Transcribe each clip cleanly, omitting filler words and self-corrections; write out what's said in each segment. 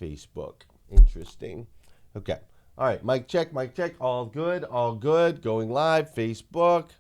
Facebook. Interesting. Okay. All right. Mic check, mic check. All good, all good. Going live. Facebook.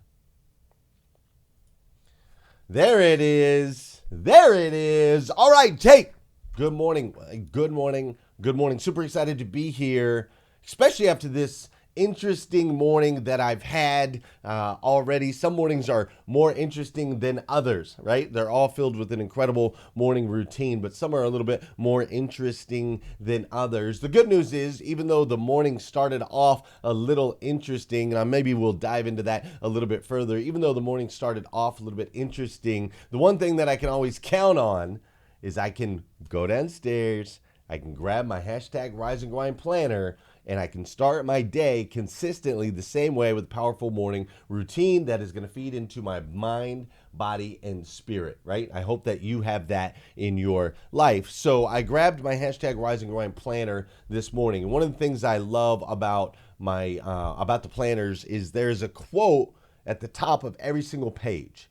There it is. There it is. All right, Jake. Good morning. Good morning. Good morning. Super excited to be here, especially after this interesting morning that I've had already. Some mornings are more interesting than others, right? They're all filled with an incredible morning routine, but some are a little bit more interesting than others. The good news is, even though the morning started off a little interesting, and maybe we'll dive into that a little bit further, even though the morning started off a little bit interesting, the one thing that I can always count on is I can go downstairs, I can grab my hashtag Rise and Grind planner, and I can start my day consistently the same way with a powerful morning routine that is going to feed into my mind, body, and spirit, right? I hope that you have that in your life. So I grabbed my hashtag Rise and Grind planner this morning. And one of the things I love about about the planners is there's a quote at the top of every single page.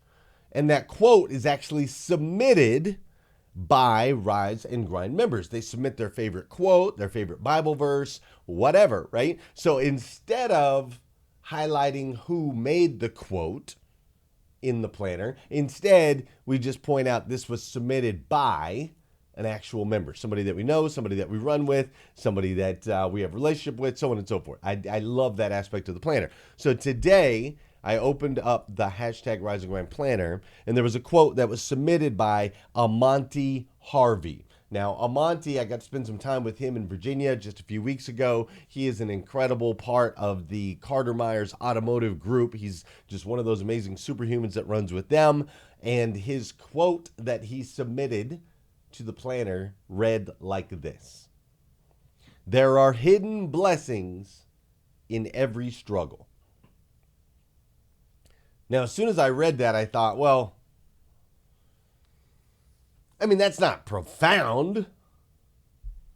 And that quote is actually submitted by Rise and Grind members. They submit their favorite quote, their favorite Bible verse, whatever, right? So instead of highlighting who made the quote in the planner, instead we just point out this was submitted by an actual member, somebody that we know, somebody that we run with, somebody that we have a relationship with, so on and so forth. I love that aspect of the planner. So today I opened up the hashtag Rise and Grind planner, and there was a quote that was submitted by Amonte Harvey. Now, Amonte, I got to spend some time with him in Virginia just a few weeks ago. He is an incredible part of the Carter Myers Automotive Group. He's just one of those amazing superhumans that runs with them. And his quote that he submitted to the planner read like this: "There are hidden blessings in every struggle." Now, as soon as I read that, I thought, well, I mean, that's not profound.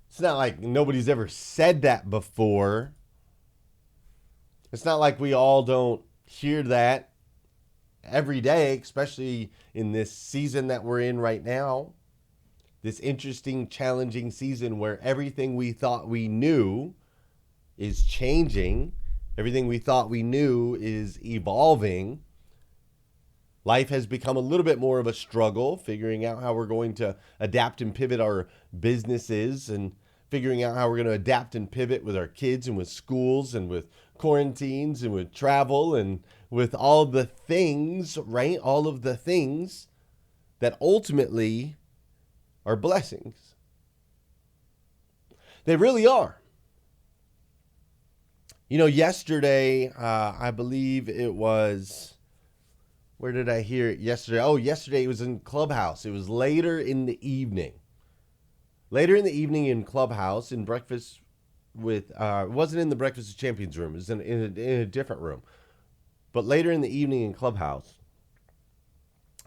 It's not like nobody's ever said that before. It's not like we all don't hear that every day, especially in this season that we're in right now. This interesting, challenging season where everything we thought we knew is changing. Everything we thought we knew is evolving. Life has become a little bit more of a struggle, figuring out how we're going to adapt and pivot our businesses, and figuring out how we're going to adapt and pivot with our kids and with schools and with quarantines and with travel and with all the things, right? All of the things that ultimately are blessings. They really are. You know, yesterday, I believe it was... Where did I hear it yesterday? Oh, yesterday it was in Clubhouse. It was later in the evening. Later in the evening in Clubhouse, in breakfast with, it wasn't in the Breakfast of Champions room. It was in a different room. But later in the evening in Clubhouse,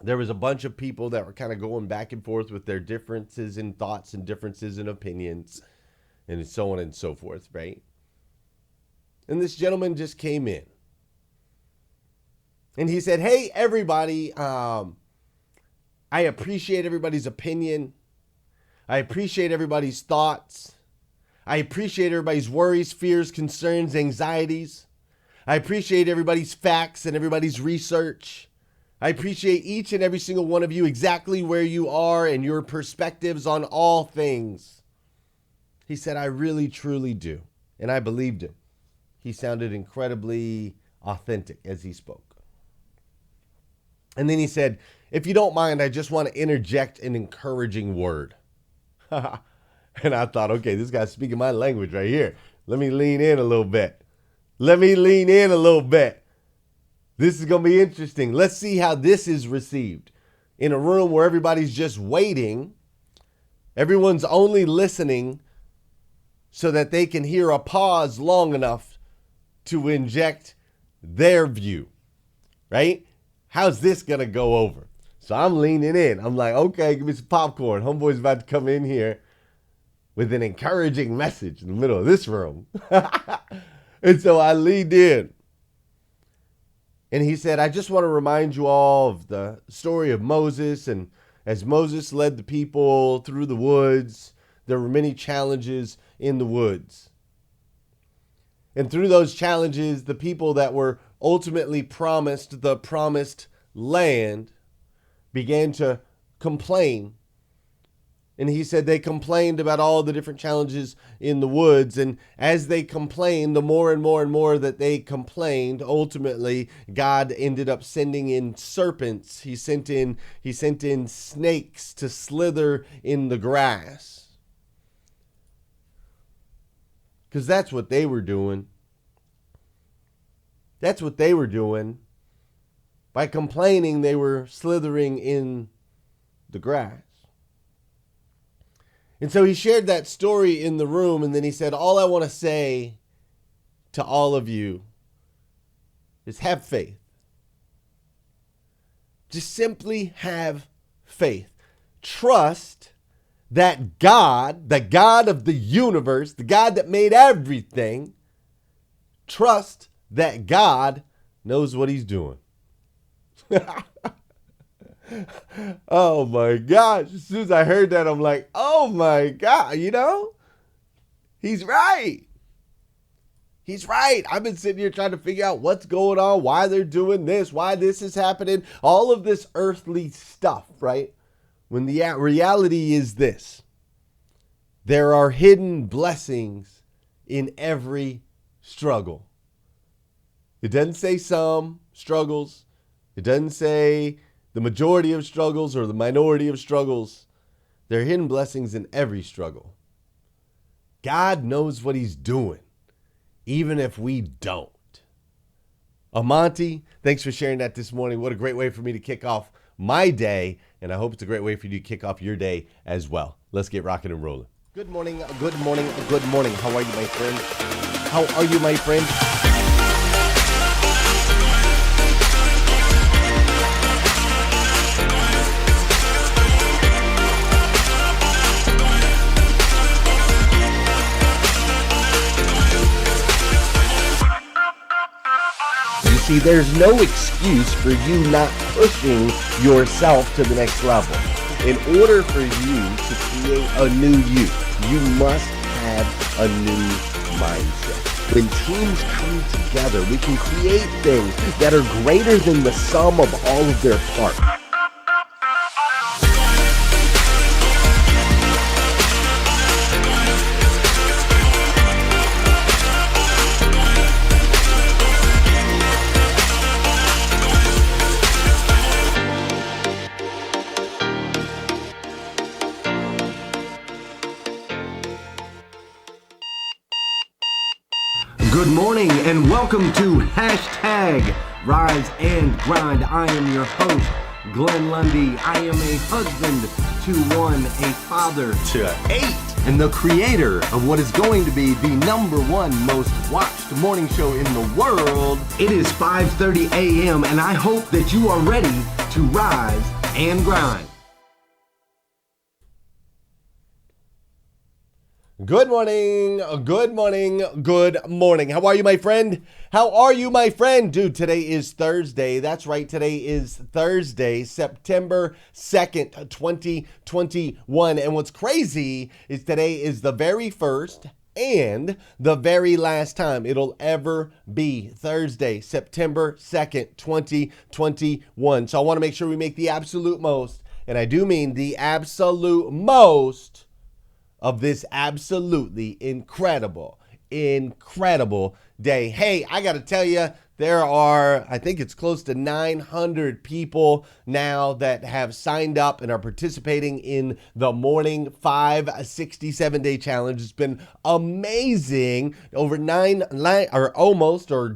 there was a bunch of people that were kind of going back and forth with their differences in thoughts and differences in opinions and so on and so forth, right? And this gentleman just came in. And he said, "Hey, everybody, I appreciate everybody's opinion. I appreciate everybody's thoughts. I appreciate everybody's worries, fears, concerns, anxieties. I appreciate everybody's facts and everybody's research. I appreciate each and every single one of you exactly where you are and your perspectives on all things." He said, "I really, truly do." And I believed him. He sounded incredibly authentic as he spoke. And then he said, "If you don't mind, I just want to interject an encouraging word." And I thought, okay, this guy's speaking my language right here. Let me lean in a little bit. This is going to be interesting. Let's see how this is received. In a room where everybody's just waiting, everyone's only listening so that they can hear a pause long enough to inject their view, right? How's this going to go over? So I'm leaning in. I'm like, okay, give me some popcorn. Homeboy's about to come in here with an encouraging message in the middle of this room. And so I leaned in. And he said, "I just want to remind you all of the story of Moses. And as Moses led the people through the woods, there were many challenges in the woods. And through those challenges, the people that were ultimately promised the promised land began to complain. And he said they complained about all the different challenges in the woods. And as they complained, the more and more and more that they complained, ultimately, God ended up sending in serpents. He sent in snakes to slither in the grass. Because that's what they were doing. That's what they were doing. By complaining, they were slithering in the grass. And so he shared that story in the room, and then he said, all I want to say to all of you is have faith. Just simply have faith. Trust that God, the God of the universe, the God that made everything, trust that God knows what he's doing. Oh my gosh. As soon as I heard that, I'm like, oh my God, he's right. He's right. I've been sitting here trying to figure out what's going on, why they're doing this, why this is happening, all of this earthly stuff, right? When the reality is this: there are hidden blessings in every struggle. It doesn't say some struggles. It doesn't say the majority of struggles or the minority of struggles. There are hidden blessings in every struggle. God knows what he's doing, even if we don't. Amonte, thanks for sharing that this morning. What a great way for me to kick off my day, and I hope it's a great way for you to kick off your day as well. Let's get rocking and rolling. Good morning, good morning, good morning. How are you, my friend? How are you, my friend? See, there's no excuse for you not pushing yourself to the next level. In order for you to create a new you must have a new mindset. When teams come together, we can create things that are greater than the sum of all of their parts. Good morning and welcome to Hashtag Rise and Grind. I am your host, Glenn Lundy. I am a husband to one, a father to 8, and the creator of what is going to be the #1 most watched morning show in the world. It is 5:30 a.m. and I hope that you are ready to rise and grind. Good morning, good morning, good morning. How are you, my friend? How are you, my friend? Dude, today is Thursday. That's right, today is Thursday, September 2nd, 2021. And what's crazy is today is the very first and the very last time it'll ever be Thursday, September 2nd, 2021. So I want to make sure we make the absolute most, and I do mean the absolute most, of this absolutely incredible day. Hey, I got to tell you, there are, I think it's close to 900 people now that have signed up and are participating in the Morning 5 67-day challenge. It's been amazing. Over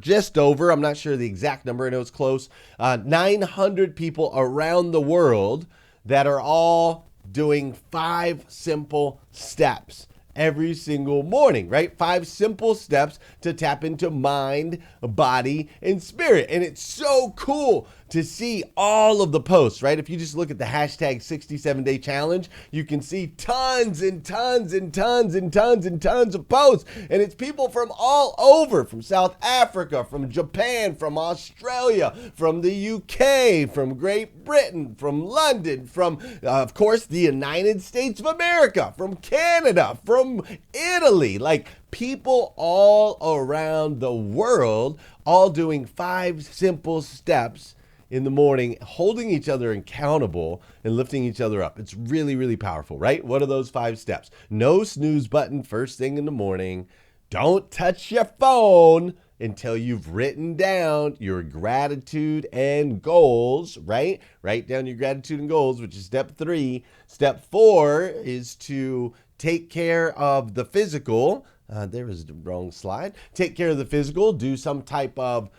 just over, I'm not sure the exact number, I know it's close, 900 people around the world that are all doing 5 simple steps every single morning, right? 5 simple steps to tap into mind, body, and spirit. And it's so cool to see all of the posts, right? If you just look at the hashtag 67-day challenge, you can see tons and tons and tons and tons and tons of posts. And it's people from all over, from South Africa, from Japan, from Australia, from the UK, from Great Britain, from London, from, of course, the United States of America, from Canada, from Italy, like people all around the world, all doing 5 simple steps in the morning, holding each other accountable and lifting each other up. It's really, really powerful, right? What are those 5 steps? No snooze button first thing in the morning. Don't touch your phone until you've written down your gratitude and goals, right? Write down your gratitude and goals, which is step 3. Step 4 is to take care of the physical. There was the wrong slide. Take care of the physical. Do some type of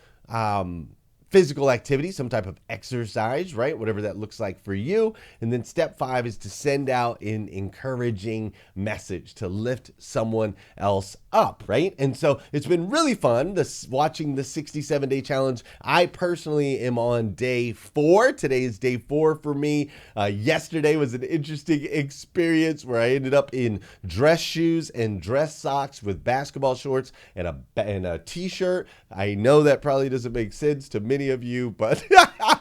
physical activity, some type of exercise, right? Whatever that looks like for you. And then step 5 is to send out an encouraging message to lift someone else up, right? And so it's been really fun watching the 67-day challenge. I personally am on day 4. Today is day 4 for me. Yesterday was an interesting experience where I ended up in dress shoes and dress socks with basketball shorts and a t-shirt. I know that probably doesn't make sense to many of you, but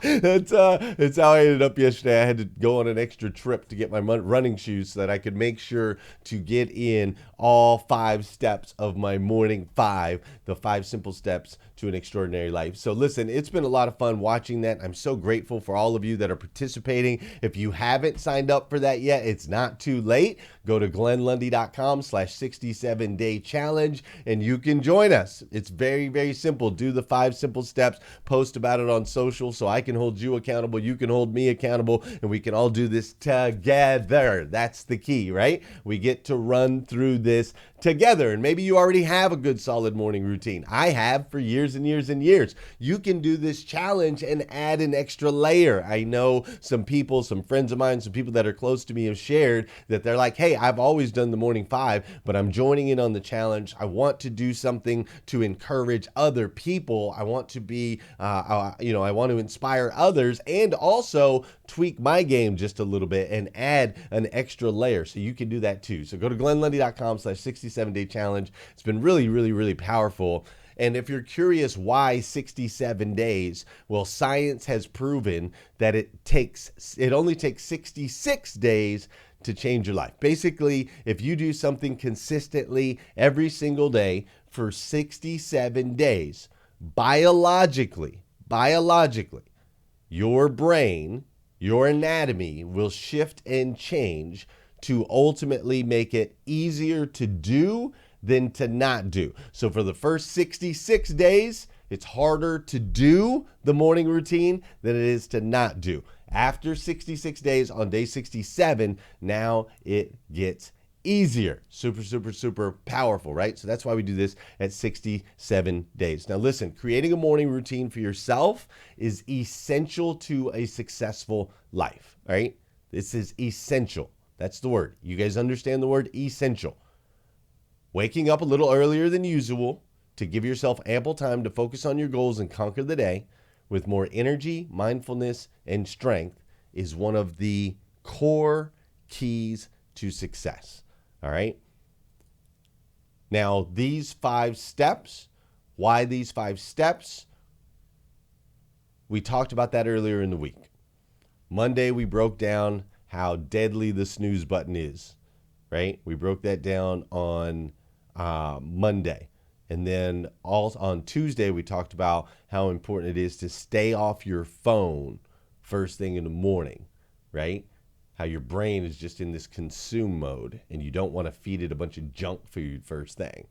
that's how I ended up yesterday. I had to go on an extra trip to get my running shoes so that I could make sure to get in all 5 steps of my morning 5, the 5 simple steps to an extraordinary life. So listen, it's been a lot of fun watching that. I'm so grateful for all of you that are participating. If you haven't signed up for that yet, it's not too late. Go to glenlundy.com/67-day challenge and you can join us. It's very, very simple. Do the 5 simple steps, post about it on social so I can hold you accountable, you can hold me accountable, and we can all do this together. That's the key, right? We get to run through this together. And maybe you already have a good solid morning routine. I have for years and years and years. You can do this challenge and add an extra layer. I know some people, some friends of mine, some people that are close to me have shared that they're like, hey, I've always done the morning 5, but I'm joining in on the challenge. I want to do something to encourage other people. I want to be, I want to inspire others and also tweak my game just a little bit and add an extra layer. So you can do that too. So go to glenlundy.com/67-day challenge. It's been really, really, really powerful. And if you're curious why 67 days, well, science has proven that it only takes 66 days to change your life. Basically, if you do something consistently every single day for 67 days, biologically, your brain, your anatomy will shift and change to ultimately make it easier to do than to not do. So for the first 66 days, it's harder to do the morning routine than it is to not do. After 66 days, on day 67, now it gets easier. Super, super, super powerful, right? So that's why we do this at 67 days. Now listen, creating a morning routine for yourself is essential to a successful life, all right? This is essential. That's the word. You guys understand the word essential. Waking up a little earlier than usual to give yourself ample time to focus on your goals and conquer the day with more energy, mindfulness, and strength is one of the core keys to success. All right. Now, these 5 steps, why these 5 steps? We talked about that earlier in the week. Monday, we broke down how deadly the snooze button is, right? We broke that down on Monday. And then on Tuesday, we talked about how important it is to stay off your phone first thing in the morning, right? How your brain is just in this consume mode and you don't want to feed it a bunch of junk food first thing.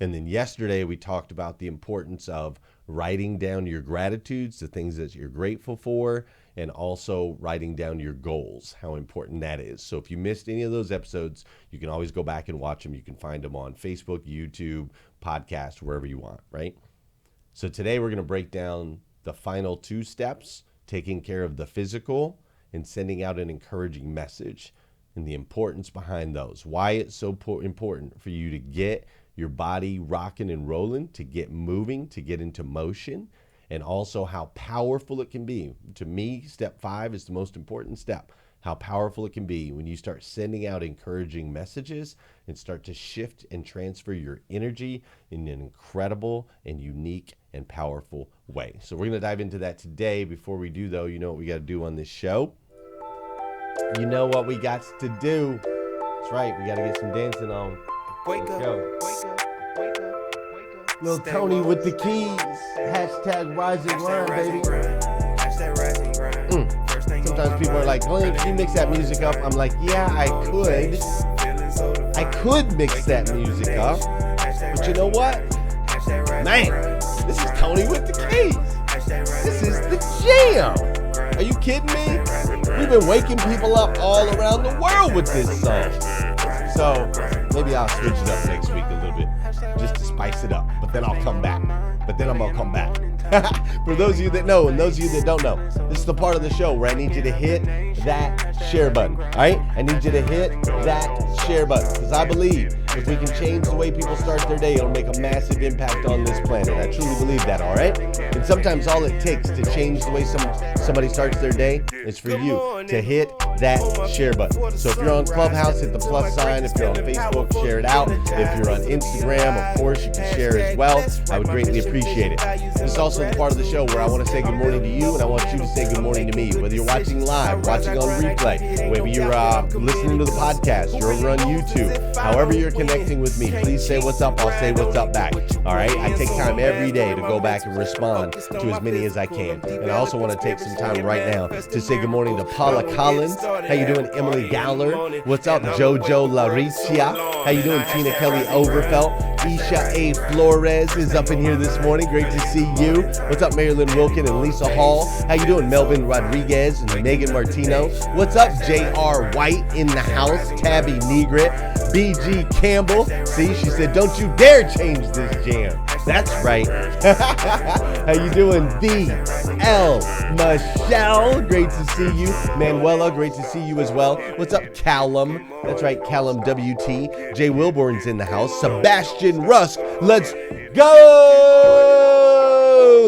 And then yesterday, we talked about the importance of writing down your gratitudes, the things that you're grateful for, and also writing down your goals, how important that is. So if you missed any of those episodes, you can always go back and watch them. You can find them on Facebook, YouTube, podcast, wherever you want, right? So today we're going to break down the final 2 steps, taking care of the physical and sending out an encouraging message and the importance behind those. Why it's so important for you to get your body rocking and rolling, to get moving, to get into motion, and also how powerful it can be. To me, step 5 is the most important step. How powerful it can be when you start sending out encouraging messages and start to shift and transfer your energy in an incredible and unique and powerful way. So we're going to dive into that today. Before we do, though, you know what we got to do on this show? You know what we got to do? That's right. We got to get some dancing on. Let's go. Little Tony with the keys. Hashtag rise and grind, baby. Sometimes people are like, Glenn, can you mix that music up? I'm like, yeah, I could. I could mix that music up. But you know what? Man, this is Tony with the keys. This is the jam. Are you kidding me? We've been waking people up all around the world with this song. So maybe I'll switch it up next week a little bit just to spice it up. But then I'll come back. I'm going to come back. For those of you that know and those of you that don't know, this is the part of the show where I need you to hit that share button, all right? I need you to hit that share button because I believe if we can change the way people start their day, it'll make a massive impact on this planet. I truly believe that, all right? And sometimes all it takes to change the way somebody starts their day is for you to hit that share button. So if you're on Clubhouse, hit the plus sign. If you're on Facebook, share it out. If you're on Instagram, of course, you can share as well. I would greatly appreciate it. This is also the part of the show where I want to say good morning to you and I want you to say good morning to me. Whether you're watching live, watching on replay, maybe you're listening to the podcast, you're over on YouTube, however you're connecting with me, please say what's up. I'll say what's up back. All right? I take time every day to go back and respond to as many as I can. And I also want to take some time right now to say good morning to Paula Collins. How you doing, Emily Gowler? What's up, Jojo Laricia? How you doing, Tina Kelly Overfelt? Isha A. Flores is up in here this morning. Great to see you. What's up, Marilyn Wilkin and Lisa Hall? How you doing, Melvin Rodriguez and Megan Martino? What's up, J.R. White in the house? Tabby Negret. B.G. Campbell. See, she said, don't you dare change this jam. That's right. How you doing, The L. Michelle? Great to see you. Manuela, great to see you as well. What's up, Callum? That's right, Callum WT. Jay Wilborn's in the house. Sebastian Rusk. Let's go!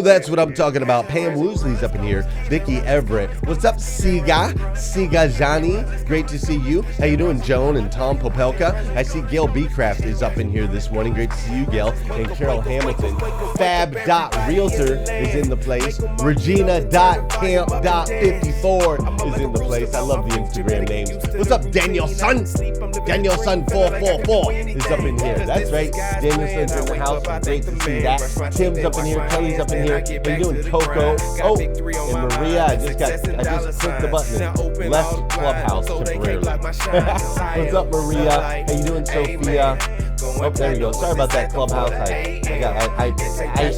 That's what I'm talking about. Pam Woosley's up in here. Vicky Everett. What's up, Siga? Siga Jani. Great to see you. How you doing, Joan and Tom Popelka? I see Gail Beecraft is up in here this morning. Great to see you, Gail. And Carol Hamilton. Fab.Realtor is in the place. Regina.camp.54 is in the place. I love the Instagram names. What's up, Daniel Sun? Daniel Sun 444 is up in here. That's right. Danielson's in the house. Great to see that. Tim's up in here. Kelly's up in here. How you doing, Coco? Oh, and Maria. I just clicked the button and left Clubhouse temporarily. What's up, Maria? How you doing, Sophia? Oh, there you go. Sorry about that, Clubhouse. I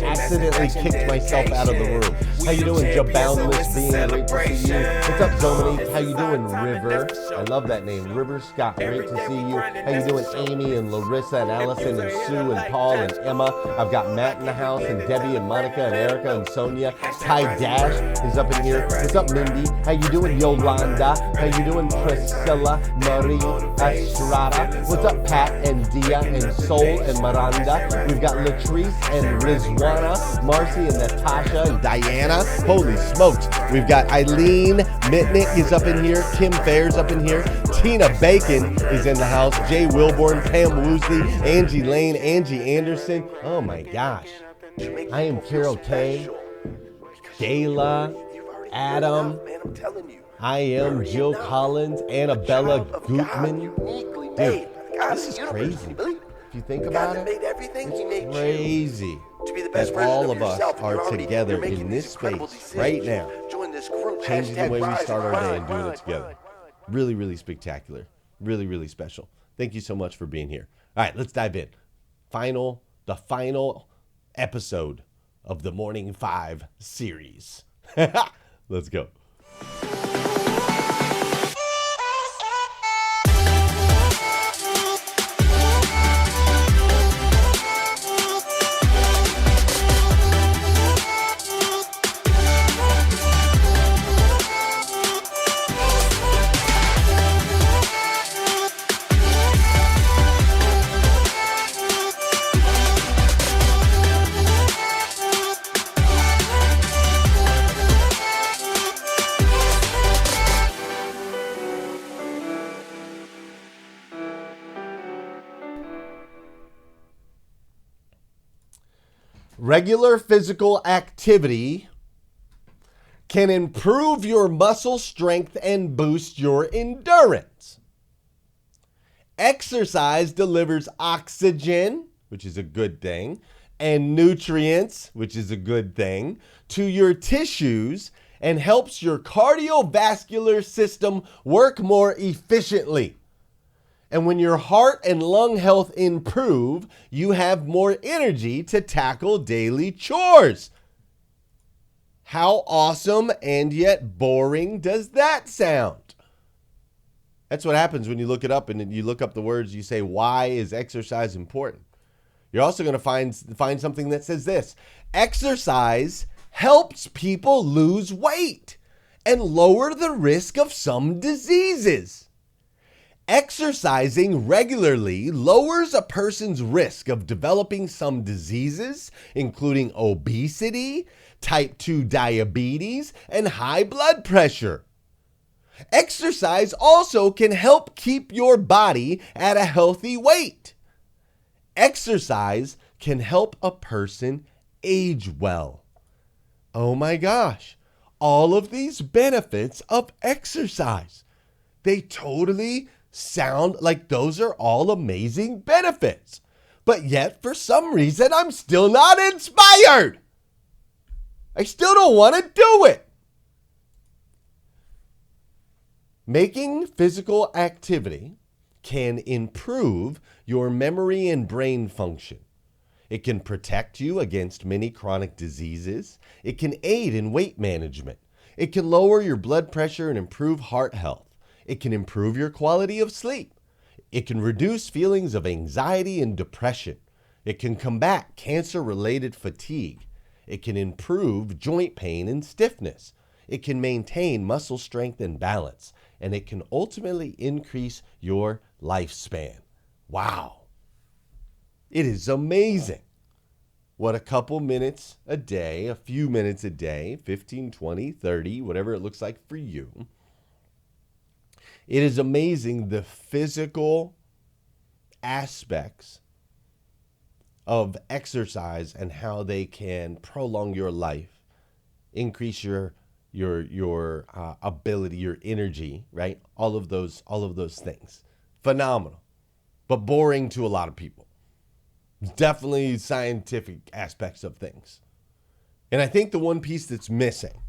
accidentally kicked myself out of the room. How you doing, Jaboundless Being? Great to see you. What's up, Dominique? How you doing, River? I love that name, River Scott. Great to see you. How you doing, Amy and Larissa and Allison and Sue and Paul and Emma? I've got Matt in the house and Debbie and Monica and Erica and Sonia. Ty Dash is up in here. What's up, Mindy? How you doing, Yolanda? How you doing, Priscilla Marie Estrada? What's up, Pat and Dia and Sol and Miranda? We've got Latrice and Rizwana, Marcy and Natasha and Diana. Holy smokes. We've got Eileen Mitnick is up in here. Kim Fair's up in here. Tina Bacon is in the house. Jay Wilborn, Pam Woosley, Angie Lane, Angie Anderson. Oh my gosh. I am Carol K. Gayla, Adam. I am Jill Collins, Annabella Gutman. Dude, this is crazy. If you think about it, it's crazy that all of us are together in this space right now, changing the way we start our day and doing it together. Really, really spectacular. Really, really special. Thank you so much for being here. All right, let's dive in. The final episode of the Morning 5 series. Let's go. Regular physical activity can improve your muscle strength and boost your endurance. Exercise delivers oxygen, which is a good thing, and nutrients, which is a good thing, to your tissues and helps your cardiovascular system work more efficiently. And when your heart and lung health improve, you have more energy to tackle daily chores. How awesome and yet boring does that sound? That's what happens when you look it up and you look up the words, you say, why is exercise important? You're also going to find something that says this: exercise helps people lose weight and lower the risk of some diseases. Exercising regularly lowers a person's risk of developing some diseases, including obesity, type 2 diabetes, and high blood pressure. Exercise also can help keep your body at a healthy weight. Exercise can help a person age well. Oh my gosh, all of these benefits of exercise, they totally sound like those are all amazing benefits. But yet, for some reason, I'm still not inspired. I still don't want to do it. Making physical activity can improve your memory and brain function. It can protect you against many chronic diseases. It can aid in weight management. It can lower your blood pressure and improve heart health. It can improve your quality of sleep. It can reduce feelings of anxiety and depression. It can combat cancer-related fatigue. It can improve joint pain and stiffness. It can maintain muscle strength and balance. And it can ultimately increase your lifespan. Wow. It is amazing what a couple minutes a day, a few minutes a day, 15, 20, 30, whatever it looks like for you. It is amazing the physical aspects of exercise and how they can prolong your life, increase your ability, your energy, right? All of those things. Phenomenal, but boring to a lot of people. Definitely scientific aspects of things. And I think the one piece that's missing,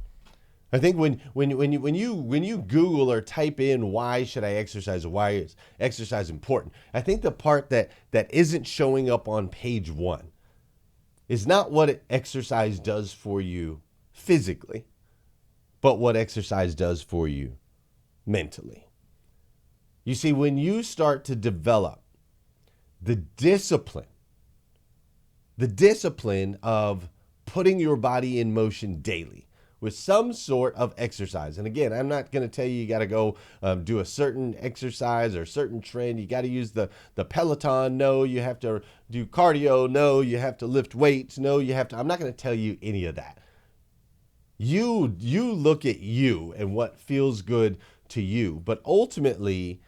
I think when you Google or type in why should I exercise or why is exercise important, I think the part that isn't showing up on page 1 is not what exercise does for you physically, but what exercise does for you mentally. You see, when you start to develop the discipline of putting your body in motion daily with some sort of exercise. And again, I'm not going to tell you got to go do a certain exercise or a certain trend. You got to use the Peloton. No, you have to do cardio. No, you have to lift weights. No, you have to. I'm not going to tell you any of that. You look at you and what feels good to you, but ultimately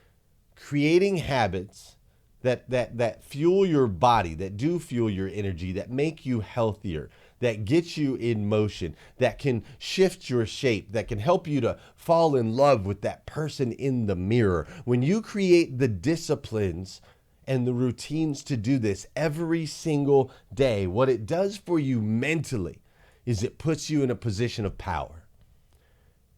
creating habits that fuel your body, that do fuel your energy, that make you healthier, that get you in motion, that can shift your shape, that can help you to fall in love with that person in the mirror. When you create the disciplines and the routines to do this every single day, what it does for you mentally is it puts you in a position of power.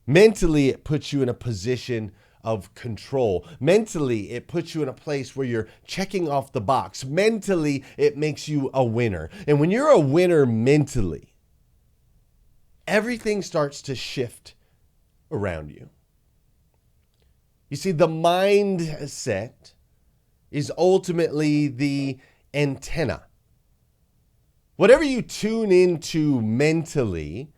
Mentally, it puts you in a position of control. Mentally, it puts you in a place where you're checking off the box. Mentally, it makes you a winner. And when you're a winner mentally, everything starts to shift around you. You see, the mindset is ultimately the antenna. Whatever you tune into mentally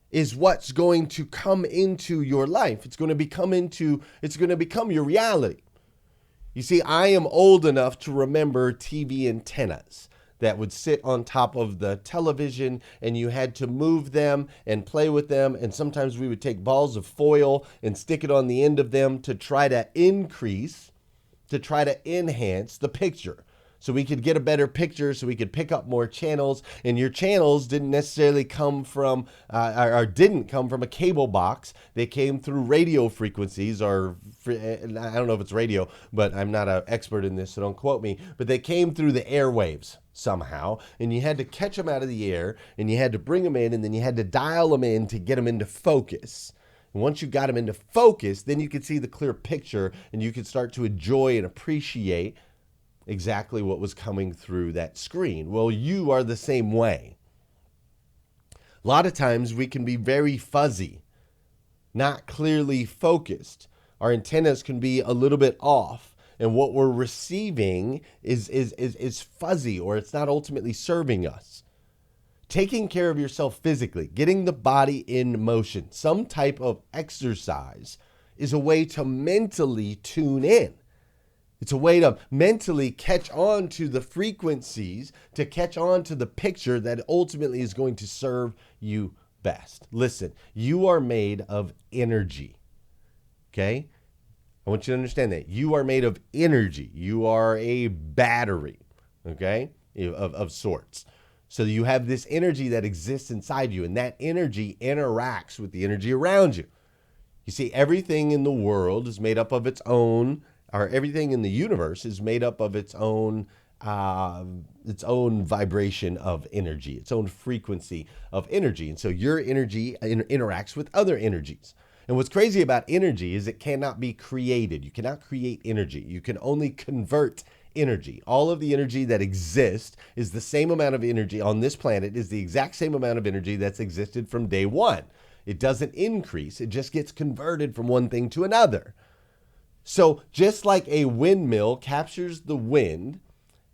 is what's going to come into your life. It's going to become your reality. You see, I am old enough to remember TV antennas that would sit on top of the television, and you had to move them and play with them. And sometimes we would take balls of foil and stick it on the end of them to try to enhance the picture. so we could get a better picture, so we could pick up more channels. And your channels didn't necessarily come from, or didn't come from a cable box. They came through radio frequencies, or I don't know if it's radio, but I'm not an expert in this, so don't quote me. But they came through the airwaves somehow, and you had to catch them out of the air, and you had to bring them in, and then you had to dial them in to get them into focus. And once you got them into focus, then you could see the clear picture, and you could start to enjoy and appreciate exactly what was coming through that screen. Well, you are the same way. A lot of times we can be very fuzzy, not clearly focused. Our antennas can be a little bit off, and what we're receiving is fuzzy, or it's not ultimately serving us. Taking care of yourself physically, getting the body in motion, some type of exercise, is a way to mentally tune in. It's a way to mentally catch on to the frequencies, to catch on to the picture that ultimately is going to serve you best. Listen, you are made of energy, okay? I want you to understand that. You are made of energy. You are a battery, okay, of sorts. So you have this energy that exists inside you, and that energy interacts with the energy around you. You see, everything in the world is made up of its own, or everything in the universe is made up of its own vibration of energy, its own frequency of energy. And so your energy interacts with other energies. And what's crazy about energy is it cannot be created. You cannot create energy. You can only convert energy. All of the energy that exists is the same amount of energy on this planet, is the exact same amount of energy that's existed from day one. It doesn't increase. It just gets converted from one thing to another. So just like a windmill captures the wind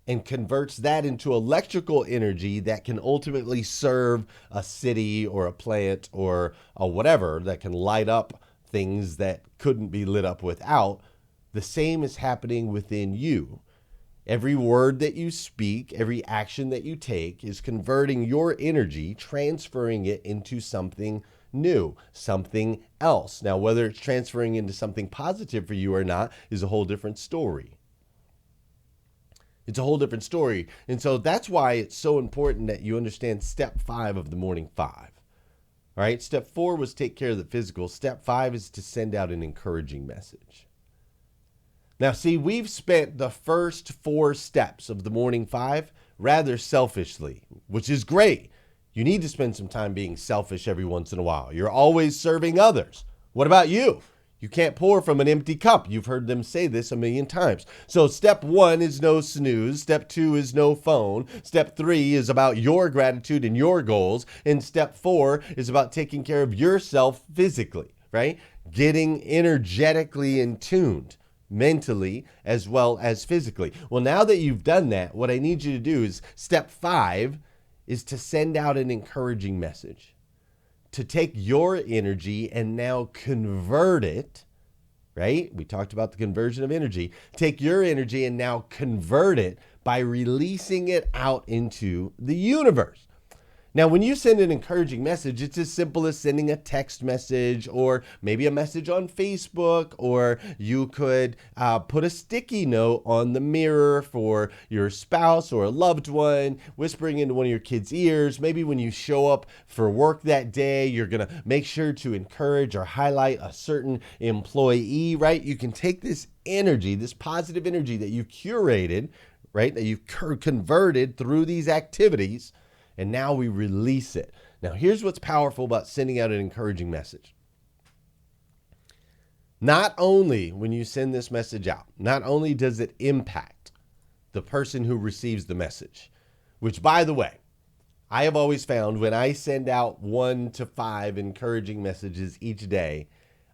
and converts that into electrical energy that can ultimately serve a city or a plant or a whatever that can light up things that couldn't be lit up without, the same is happening within you. Every word that you speak, every action that you take is converting your energy, transferring it into something new, something else. Now, whether it's transferring into something positive for you or not is a whole different story. It's a whole different story. And so that's why it's so important that you understand step 5 of the morning 5. All right. Step 4 was take care of the physical. Step 5 is to send out an encouraging message. Now, see, we've spent the first 4 steps of the morning 5 rather selfishly, which is great. You need to spend some time being selfish every once in a while. You're always serving others. What about you? You can't pour from an empty cup. You've heard them say this a million times. So step 1 is no snooze. Step 2 is no phone. Step 3 is about your gratitude and your goals. And step 4 is about taking care of yourself physically, right? Getting energetically in tuned, mentally as well as physically. Well, now that you've done that, what I need you to do is step 5 is to send out an encouraging message, to take your energy and now convert it, right? We talked about the conversion of energy. Take your energy and now convert it by releasing it out into the universe. Now, when you send an encouraging message, it's as simple as sending a text message or maybe a message on Facebook, or you could put a sticky note on the mirror for your spouse or a loved one, whispering into one of your kids' ears. Maybe when you show up for work that day, you're going to make sure to encourage or highlight a certain employee, right? You can take this energy, this positive energy that you've curated, right, that you've converted through these activities, and now we release it. Now, here's what's powerful about sending out an encouraging message. Not only when you send this message out, not only does it impact the person who receives the message, which, by the way, I have always found when I send out 1 to 5 encouraging messages each day,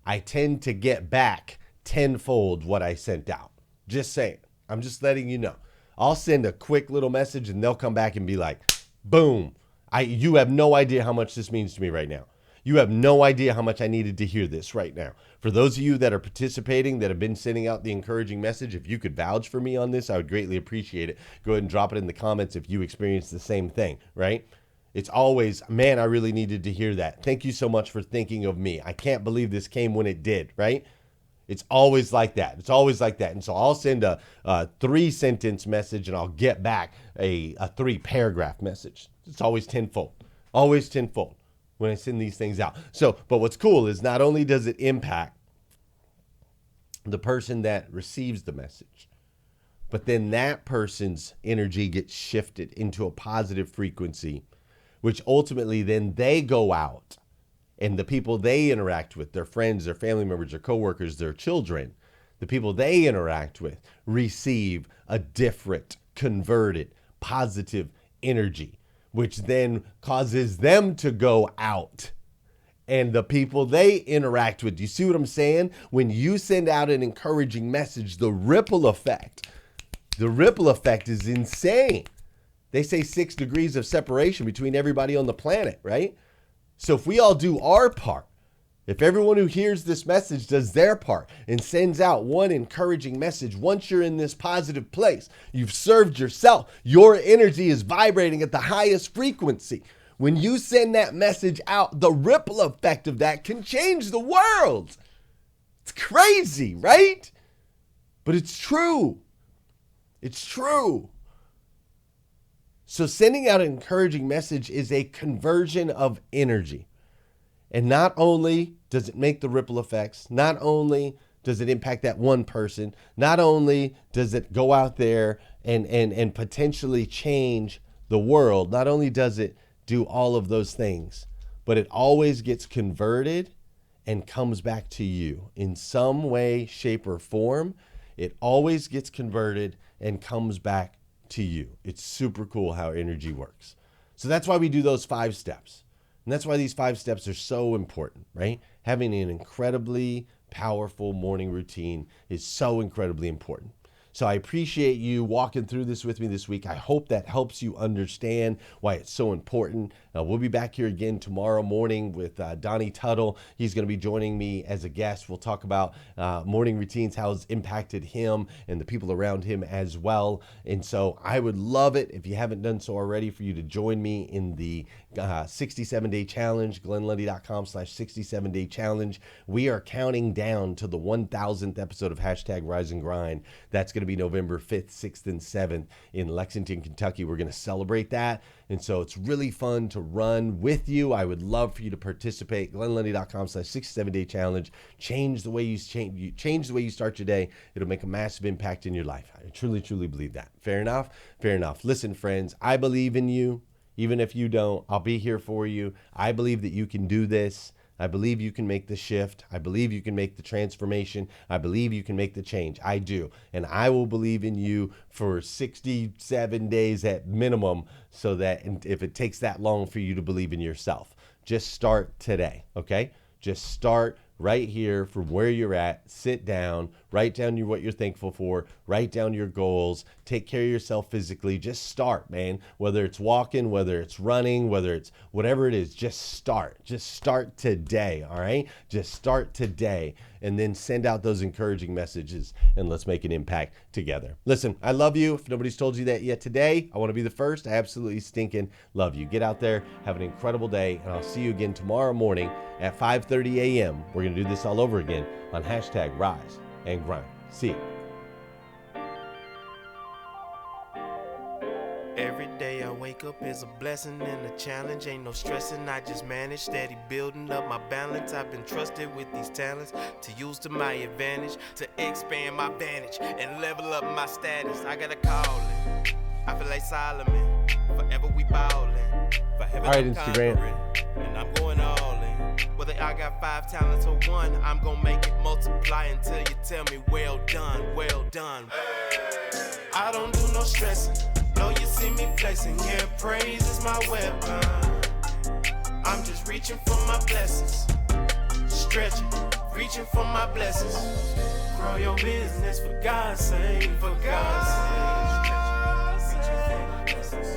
I tend to get back tenfold what I sent out. Just saying. I'm just letting you know. I'll send a quick little message and they'll come back and be like, boom. You have no idea how much this means to me right now. You have no idea how much I needed to hear this right now. For those of you that are participating, that have been sending out the encouraging message, if you could vouch for me on this, I would greatly appreciate it. Go ahead and drop it in the comments if you experience the same thing, right? It's always, man, I really needed to hear that. Thank you so much for thinking of me. I can't believe this came when it did, right? It's always like that. It's always like that. And so I'll send a 3-sentence message and I'll get back a 3-paragraph message. It's always tenfold. Always tenfold when I send these things out. So, but what's cool is not only does it impact the person that receives the message, but then that person's energy gets shifted into a positive frequency, which ultimately then they go out and the people they interact with, their friends, their family members, their coworkers, their children, the people they interact with receive a different, converted, positive energy, which then causes them to go out. And the people they interact with, you see what I'm saying? When you send out an encouraging message, the ripple effect is insane. They say 6 degrees of separation between everybody on the planet, right? So if we all do our part, if everyone who hears this message does their part and sends out one encouraging message, once you're in this positive place, you've served yourself, your energy is vibrating at the highest frequency. When you send that message out, the ripple effect of that can change the world. It's crazy, right? But it's true. It's true. So sending out an encouraging message is a conversion of energy. And not only does it make the ripple effects, not only does it impact that one person, not only does it go out there and potentially change the world, not only does it do all of those things, but it always gets converted and comes back to you in some way, shape, or form. It always gets converted and comes back to you. It's super cool how energy works. So that's why we do those 5 steps. And that's why these 5 steps are so important, right? Having an incredibly powerful morning routine is so incredibly important. So I appreciate you walking through this with me this week. I hope that helps you understand why it's so important. We'll be back here again tomorrow morning with Donnie Tuttle. He's going to be joining me as a guest. We'll talk about morning routines, how it's impacted him and the people around him as well. And so I would love it, if you haven't done so already, for you to join me in the 67-day challenge, glennlundy.com/67-day challenge. We are counting down to the 1,000th episode of #Rise and Grind. That's going to be November 5th, 6th, and 7th in Lexington, Kentucky. We're going to celebrate that. And so it's really fun to run with you. I would love for you to participate. glennlundy.com/67-day challenge. Change the way you change the way you start your day. It'll make a massive impact in your life. I truly, truly believe that. Fair enough? Fair enough. Listen, friends, I believe in you. Even if you don't, I'll be here for you. I believe that you can do this. I believe you can make the shift. I believe you can make the transformation. I believe you can make the change. I do. And I will believe in you for 67 days at minimum, so that if it takes that long for you to believe in yourself, just start today, okay? Just start right here from where you're at. Sit down, write down what you're thankful for, write down your goals, take care of yourself physically. Just start, man. Whether it's walking, whether it's running, whether it's whatever it is, just start. Just start today, all right? Just start today, and then send out those encouraging messages, and let's make an impact together. Listen, I love you. If nobody's told you that yet today, I want to be the first. I absolutely stinking love you. Get out there, have an incredible day, and I'll see you again tomorrow morning at 5:30 a.m. We're going to do this all over again on #Rise and Grind. See you. Every day I wake up is a blessing and a challenge. Ain't no stressing, I just manage. Steady building up my balance. I've been trusted with these talents to use to my advantage, to expand my vantage and level up my status. I got a calling, I feel like Solomon. Forever we ballin', forever all right, I'm Instagram. conquering, and I'm going all in. Whether I got 5 talents or 1, I'm gonna make it multiply until you tell me well done, well done. I don't do no stressing. No, you see me flexing, yeah, praise is my weapon. I'm just reaching for my blessings, stretching, reaching for my blessings. Grow your business for God's sake, for God's sake. Reaching for my blessings.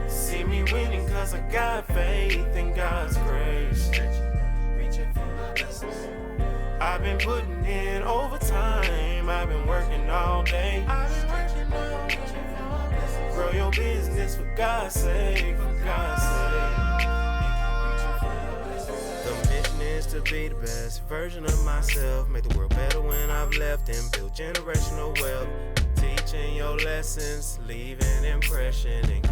See me winning cause I got faith in God's grace. Reaching for my blessings. I've been putting in overtime, I've been working all day. Grow your business for God's sake, for God's sake. The mission is to to be the best version of myself. Make the world better when I've left and build generational wealth. Teaching your lessons, leave an impression and